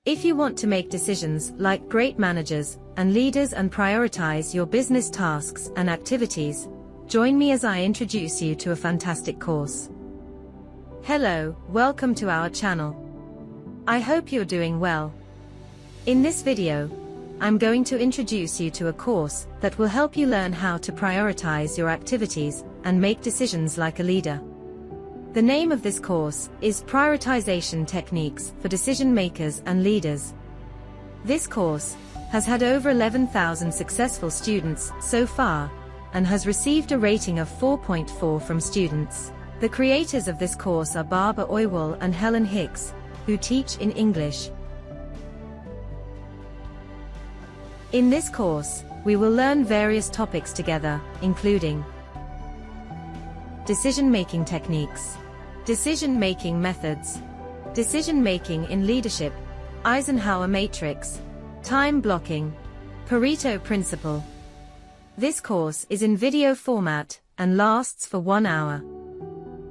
If you want to make decisions like great managers and leaders and prioritize your business tasks and activities, join me as I introduce you to a fantastic course. Hello, welcome to our channel. I hope you're doing well. In this video, I'm going to introduce you to a course that will help you learn how to prioritize your activities and make decisions like a leader. The name of this course is Prioritization Techniques for Decision Makers and Leaders. This course has had over 11,000 successful students so far and has received a rating of 4.4 from students. The creators of this course are Barbara Oywall and Helen Hicks, who teach in English. In this course, we will learn various topics together, including decision-making techniques, decision-making methods, decision-making in leadership, Eisenhower Matrix, time blocking, Pareto principle. This course is in video format and lasts for 1 hour.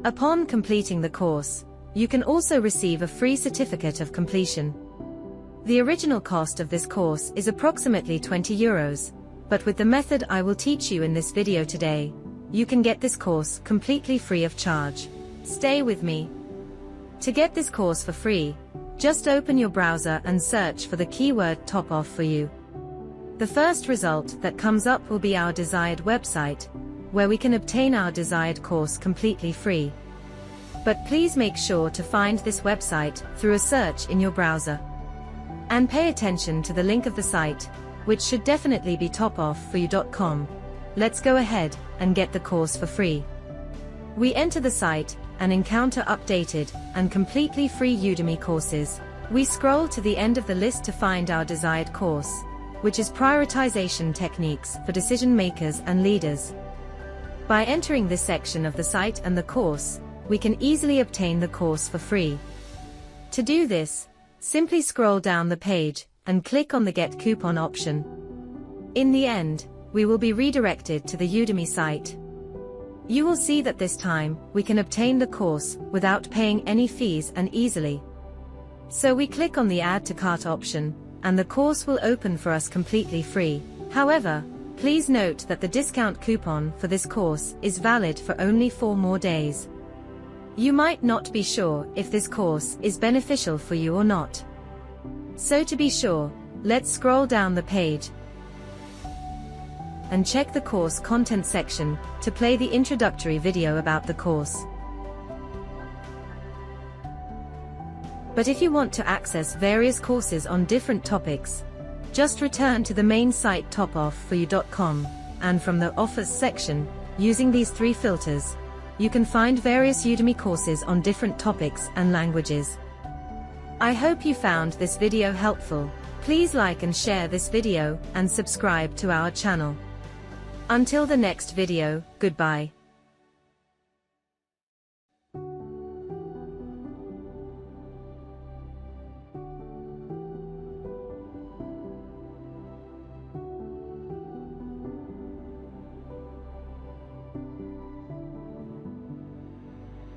Upon completing the course, you can also receive a free certificate of completion. The original cost of this course is approximately €20, but with the method I will teach you in this video today, you can get this course completely free of charge. Stay with me. To get this course for free, just open your browser and search for the keyword Top Off for you. The first result that comes up will be our desired website, where we can obtain our desired course completely free. But please make sure to find this website through a search in your browser. And pay attention to the link of the site, which should definitely be topofforyou.com. Let's go ahead and get the course for free. We enter the site and encounter updated and completely free Udemy courses. We scroll to the end of the list to find our desired course, which is Prioritization Techniques for Decision Makers and Leaders. By entering this section of the site and the course, we can easily obtain the course for free. To do this, simply scroll down the page and click on the Get Coupon option. In the end, we will be redirected to the Udemy site. You will see that this time, we can obtain the course without paying any fees and easily. So we click on the Add to Cart option, and the course will open for us completely free. However, please note that the discount coupon for this course is valid for only 4 more days. You might not be sure if this course is beneficial for you or not. So to be sure, let's scroll down the page and check the course content section to play the introductory video about the course. But if you want to access various courses on different topics, just return to the main site topofforyou.com, and from the Offers section, using these 3 filters, you can find various Udemy courses on different topics and languages. I hope you found this video helpful. Please like and share this video and subscribe to our channel. Until the next video, goodbye.